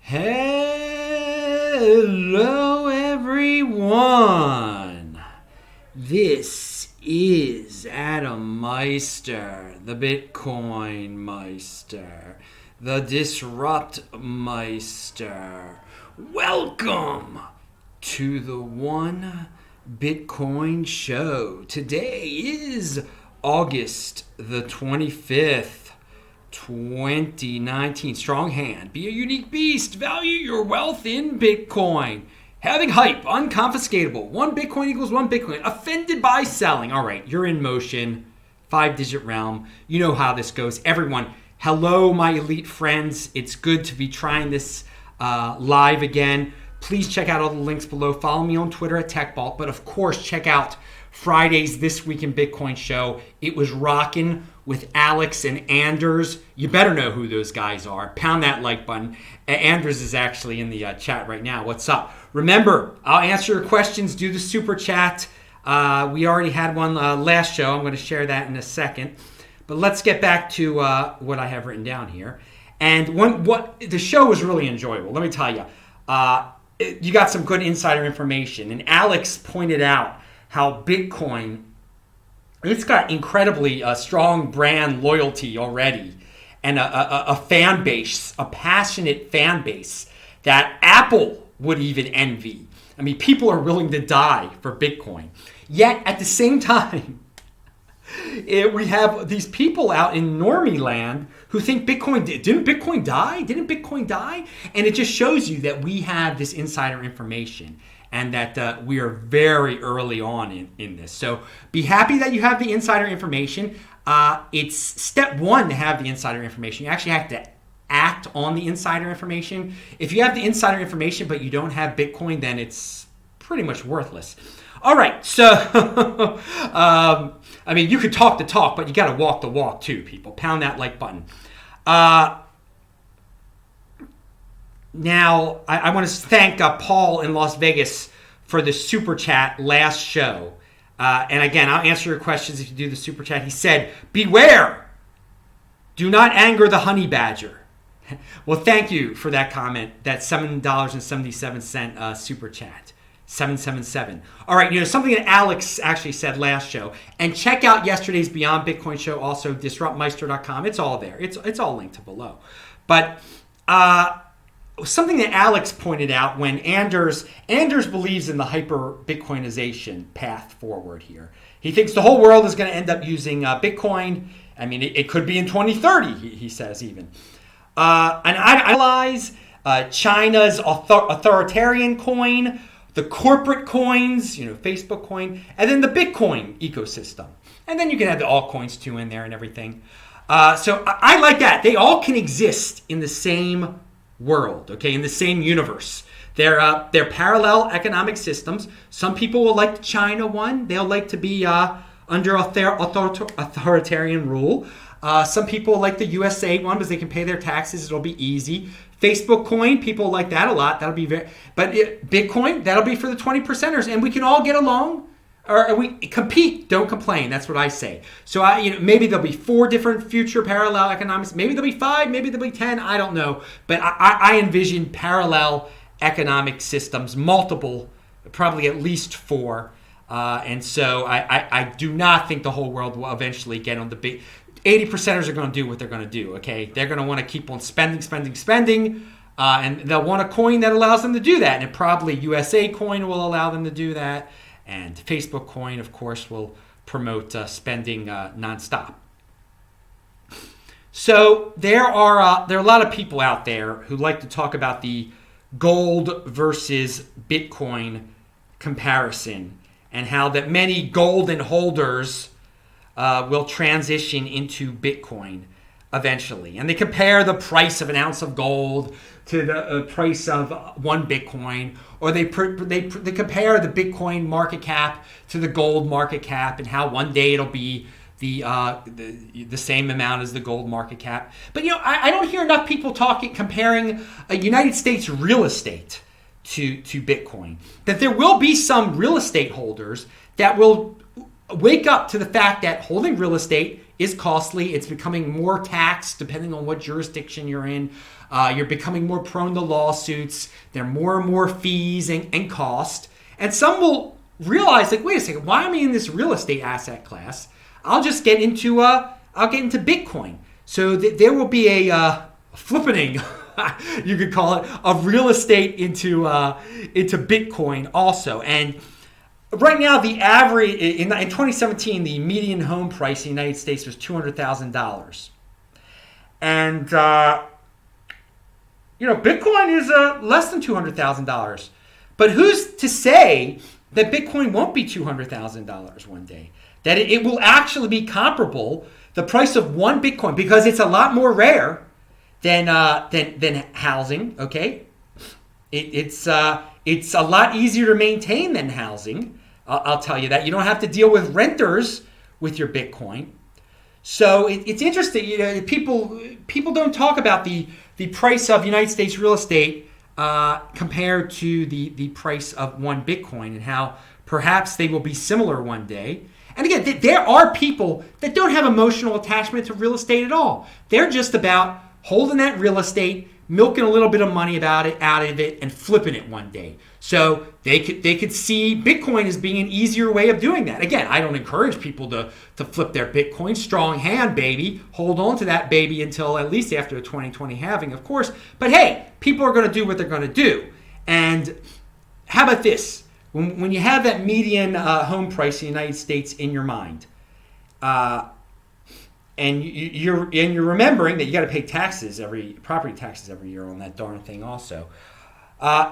Hello, everyone. This is Adam Meister, the Bitcoin Meister, the Disrupt Meister. Welcome to the One Bitcoin Show. Today is August the 25th. 2019. Strong hand. Be a unique beast. Value your wealth in Bitcoin. Having hype. Unconfiscatable. 1 Bitcoin equals 1 Bitcoin. Offended by selling. All right. You're in motion. 5-digit realm. You know how this goes. Everyone, hello, my elite friends. It's good to be trying this live again. Please check out all the links below. Follow me on Twitter at TechBalt. But of course, check out Friday's This Week in Bitcoin show. It was rocking with Aleks and Andreas. You better know who those guys are. Pound that like button. Andreas is actually in the chat right now. What's up? Remember, I'll answer your questions. Do the super chat. We already had one last show. I'm going to share that in a second. But let's get back to what I have written down here. And what the show was really enjoyable. Let me tell you. You got some good insider information. And Aleks pointed out how Bitcoin, it's got incredibly strong brand loyalty already, and a fan base, a passionate fan base that Apple would even envy. I mean, people are willing to die for Bitcoin. Yet at the same time, we have these people out in normie land who think didn't Bitcoin die? Didn't Bitcoin die? And it just shows you that we have this insider information, and that we are very early on in this. So be happy that you have the insider information. It's step one to have the insider information. You actually have to act on the insider information. If you have the insider information but you don't have Bitcoin, then it's pretty much worthless. All right, so I mean, you could talk the talk, but you got to walk the walk too, people. Pound that like button. Now, I want to thank Paul in Las Vegas for the super chat last show. And again, I'll answer your questions if you do the super chat. He said, beware, do not anger the honey badger. Well, thank you for that comment, that $7.77 super chat. 777. All right, something that Aleks actually said last show. And check out yesterday's Beyond Bitcoin show, also disruptmeister.com. It's all there. It's all linked to below. But something that Aleks pointed out when Andreas believes in the hyperbtcoinization path forward here. He thinks the whole world is going to end up using Bitcoin. I mean, it could be in 2030, he says even. And I realize China's authoritarian coin, the corporate coins, Facebook coin, and then the Bitcoin ecosystem. And then you can have the altcoins too in there and everything. So I like that. They all can exist in the same world, okay, in the same universe. They're parallel economic systems. Some people will like the China one. They'll like to be under authoritarian rule. Some people like the USA one because they can pay their taxes. It'll be easy. Facebook coin, people like that a lot. That'll be Bitcoin, that'll be for the 20%ers, and we can all get along. Or we compete, don't complain. That's what I say. So maybe there'll be 4 different future parallel economics. Maybe there'll be 5. Maybe there'll be 10. I don't know. But I envision parallel economic systems, multiple, probably at least 4. And so I do not think the whole world will eventually get on the big. 80%ers are going to do what they're going to do. Okay, they're going to want to keep on spending. And they'll want a coin that allows them to do that. And probably USA coin will allow them to do that. And Facebook coin, of course, will promote spending nonstop. So there are a lot of people out there who like to talk about the gold versus Bitcoin comparison and how that many golden holders will transition into Bitcoin eventually. And they compare the price of an ounce of gold to the price of 1 Bitcoin, or they compare the Bitcoin market cap to the gold market cap, and how one day it'll be the same amount as the gold market cap. But I don't hear enough people comparing a United States real estate to Bitcoin. That there will be some real estate holders that will wake up to the fact that holding real estate is costly. It's becoming more taxed depending on what jurisdiction you're in. You're becoming more prone to lawsuits. There are more and more fees and cost. And some will realize, like, wait a second, why am I in this real estate asset class? I'll just get into Bitcoin. So there will be a flippening, you could call it, of real estate into Bitcoin also. And right now, the average in 2017, the median home price in the United States was $200,000, and Bitcoin is less than $200,000. But who's to say that Bitcoin won't be $200,000 one day? That it will actually be comparable, the price of one Bitcoin, because it's a lot more rare than housing. Okay, it's a lot easier to maintain than housing. I'll tell you that. You don't have to deal with renters with your Bitcoin. So it's interesting. People don't talk about the price of United States real estate compared to the price of one Bitcoin, and how perhaps they will be similar one day. And again, there are people that don't have emotional attachment to real estate at all. They're just about holding that real estate, milking a little bit of money out of it, and flipping it one day. So they could see Bitcoin as being an easier way of doing that. Again, I don't encourage people to flip their Bitcoin. Strong hand, baby. Hold on to that baby until at least after the 2020 halving, of course. But hey, people are going to do what they're going to do. And how about this? When you have that median home price in the United States in your mind, and you're remembering that you got to pay property taxes every year on that darn thing also.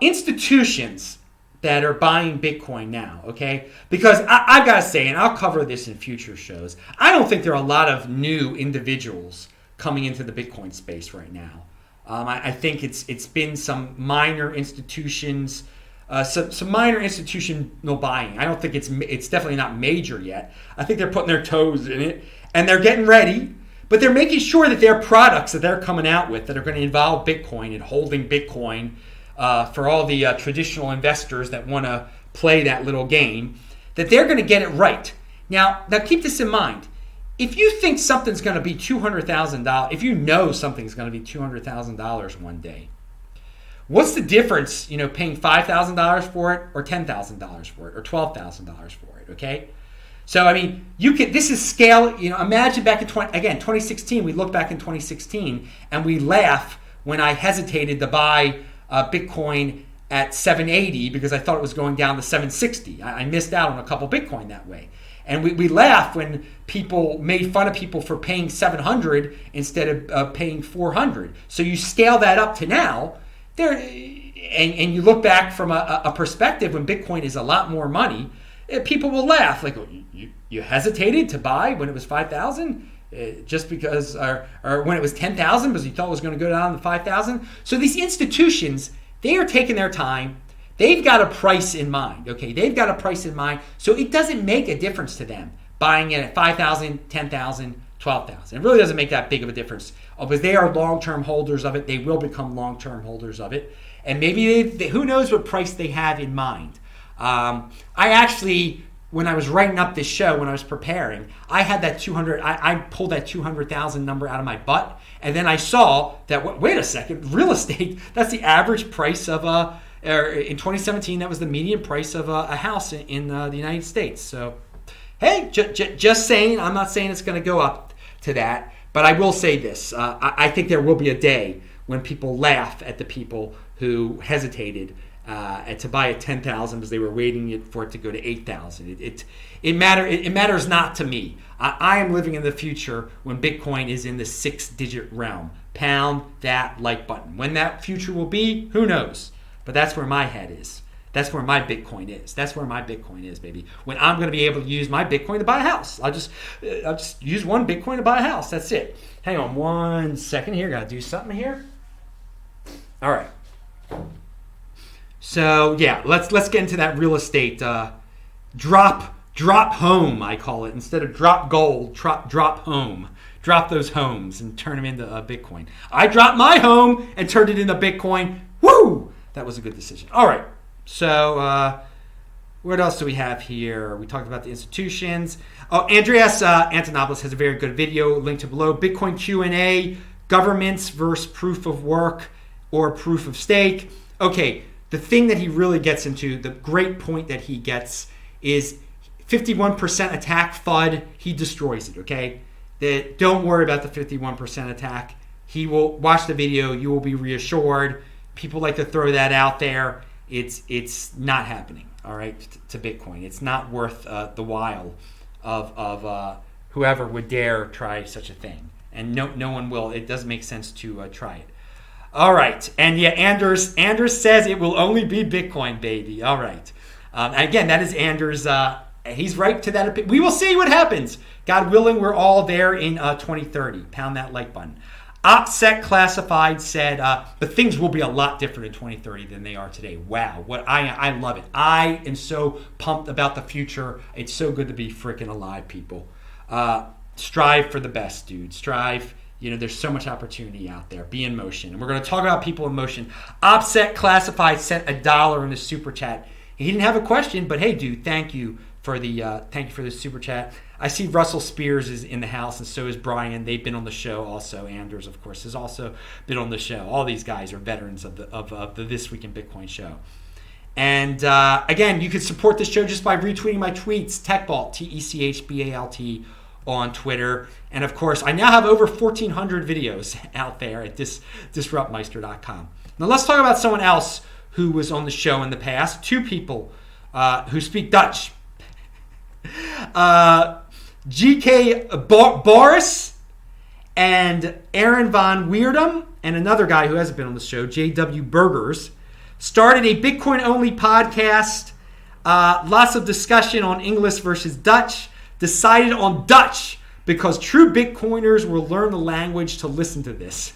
Institutions that are buying Bitcoin now, okay? Because I've got to say, and I'll cover this in future shows, I don't think there are a lot of new individuals coming into the Bitcoin space right now. I think it's been some minor institutions, some minor institutional buying. I don't think it's definitely not major yet. I think they're putting their toes in it, and they're getting ready, but they're making sure that their products that they're coming out with that are going to involve Bitcoin and holding Bitcoin for all the traditional investors that want to play that little game, that they're going to get it right. Now keep this in mind. If you think something's going to be $200,000, if you know something's going to be $200,000 one day, what's the difference, paying $5,000 for it or $10,000 for it or $12,000 for it, okay? So, I mean, this is scale. Imagine back in 2016, we look back in 2016 and we laugh when I hesitated to buy Bitcoin at 780 because I thought it was going down to 760. I missed out on a couple Bitcoin that way. And we laugh when people made fun of people for paying 700 instead of paying 400. So you scale that up to now, and you look back from a perspective when Bitcoin is a lot more money, people will laugh like, you hesitated to buy when it was 5,000 just because, or when it was 10,000 because you thought it was going to go down to 5,000. So these institutions, they are taking their time. They've got a price in mind, okay? They've got a price in mind, so it doesn't make a difference to them buying it at 5,000, 10,000, 12,000. It really doesn't make that big of a difference because they are long-term holders of it. They will become long-term holders of it, and maybe who knows what price they have in mind. I actually, when I was writing up this show, when I was preparing, I had that 200. I pulled that 200,000 number out of my butt, and then I saw that. Wait a second, real estate. That's the average price of in 2017, that was the median price of a house in the United States. So, hey, just saying. I'm not saying it's going to go up to that, but I will say this: I think there will be a day when people laugh at the people who hesitated to buy at 10,000 because they were waiting for it to go to 8,000. It matters not to me. I am living in the future when Bitcoin is in the 6-digit realm. Pound that like button. When that future will be, who knows? But that's where my head is. That's where my Bitcoin is. That's where my Bitcoin is, baby. When I'm going to be able to use my Bitcoin to buy a house. I'll just use one Bitcoin to buy a house. That's it. Hang on 1 second here. Got to do something here. All right. So yeah, let's get into that real estate drop home, I call it. Instead of drop gold, drop home. Drop those homes and turn them into Bitcoin. I dropped my home and turned it into Bitcoin. Woo! That was a good decision. All right. So What else do we have here? We talked about the institutions. Oh, Andreas Antonopoulos has a very good video linked to below. Bitcoin Q&A, governments versus proof of work or proof of stake. Okay, the thing that he really gets into, the great point that he gets is 51% attack FUD. He destroys it, okay? Don't worry about the 51% attack. He will watch the video. You will be reassured. People like to throw that out there. It's not happening. All right, to Bitcoin. It's not worth the while of whoever would dare try such a thing. And no one will. It doesn't make sense to try it. All right. And yeah, Anders says it will only be Bitcoin, baby. All right. Again, that is Anders. He's right to that opinion. We will see what happens. God willing, we're all there in 2030. Pound that like button. OPSEC Classified said, but things will be a lot different in 2030 than they are today. Wow. I love it. I am so pumped about the future. It's so good to be freaking alive, people. Strive for the best, dude. Strive. There's so much opportunity out there. Be in motion. And we're going to talk about people in motion. OPSEC Classified sent $1 in the super chat. He didn't have a question, but hey, dude, thank you for the super chat. I see Russell Spears is in the house, and so is Brian. They've been on the show also. Anders, of course, has also been on the show. All these guys are veterans of the This Week in Bitcoin show. And again, you can support this show just by retweeting my tweets, TechBalt, TechBalt, on Twitter. And of course, I now have over 1,400 videos out there at disruptmeister.com. Now let's talk about someone else who was on the show in the past. Two people who speak Dutch. GK Boris and Aaron Van Weerdum, and another guy who hasn't been on the show, JW Burgers, started a Bitcoin-only podcast. Lots of discussion on English versus Dutch. Decided on Dutch because true Bitcoiners will learn the language to listen to this,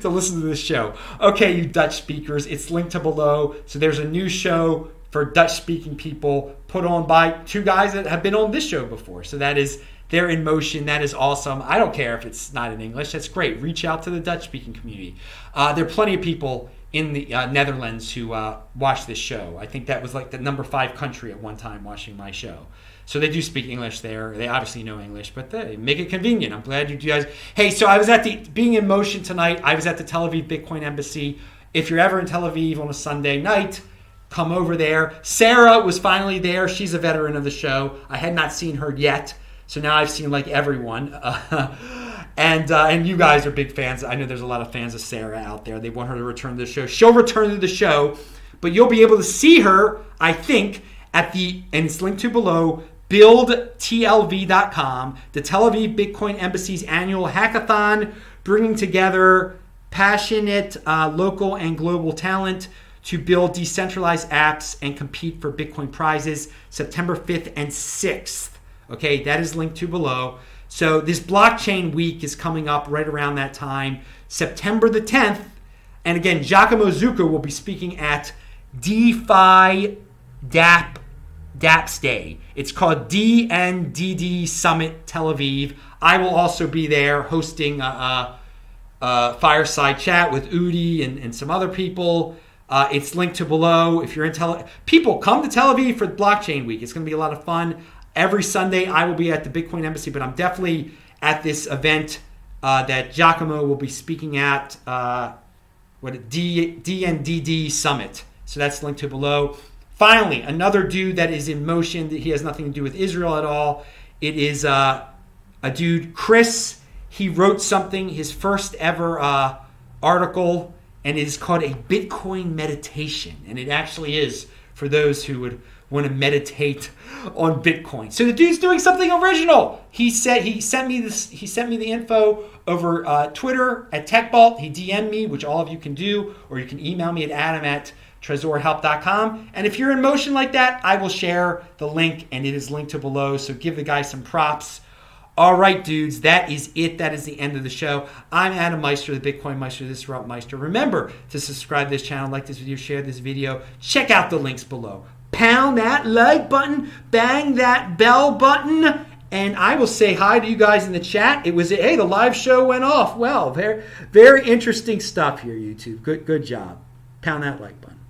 to listen to this show. Okay, you Dutch speakers, it's linked to below. So there's a new show for Dutch-speaking people put on by two guys that have been on this show before. So they're in motion. That is awesome. I don't care if it's not in English. That's great. Reach out to the Dutch-speaking community. There are plenty of people in the Netherlands who watch this show. I think that was like the number 5 country at one time watching my show. So they do speak English there. They obviously know English, but they make it convenient. I'm glad you guys. Hey, so I was being in motion tonight. I was at the Tel Aviv Bitcoin Embassy. If you're ever in Tel Aviv on a Sunday night, come over there. Sarah was finally there. She's a veteran of the show. I had not seen her yet, so now I've seen like everyone. And you guys are big fans. I know there's a lot of fans of Sarah out there. They want her to return to the show. She'll return to the show, but you'll be able to see her, I think, and it's linked to below, buildtlv.com, the Tel Aviv Bitcoin Embassy's annual hackathon, bringing together passionate local and global talent to build decentralized apps and compete for Bitcoin prizes, September 5th and 6th. Okay, that is linked to below. So this blockchain week is coming up right around that time, September the 10th. And again, Giacomo Zucco will be speaking at DeFi DApps Day. It's called DNDD Summit Tel Aviv. I will also be there hosting a fireside chat with Udi and some other people. It's linked to below. If you're in people, come to Tel Aviv for Blockchain Week. It's going to be a lot of fun. Every Sunday, I will be at the Bitcoin Embassy, but I'm definitely at this event that Giacomo will be speaking at, DNDD Summit. So that's linked to below. Finally, another dude that is in motion. He has nothing to do with Israel at all. It is a dude, Chris. He wrote something, his first ever article, and it is called a Bitcoin meditation. And it actually is for those who would want to meditate on Bitcoin. So the dude's doing something original. He sent me the info over Twitter at TechBalt. He DM'd me, which all of you can do, or you can email me at adam@tresorhelp.com. And if you're in motion like that, I will share the link, and it is linked to below. So give the guy some props. All right, dudes, that is it. That is the end of the show. I'm Adam Meister, the Bitcoin Meister, the Disrupt Meister. Remember to subscribe to this channel, like this video, share this video. Check out the links below. Pound that like button, bang that bell button, and I will say hi to you guys in the chat. It was, hey, the live show went off. Well, very, very interesting stuff here, YouTube. Good job. Pound that like button.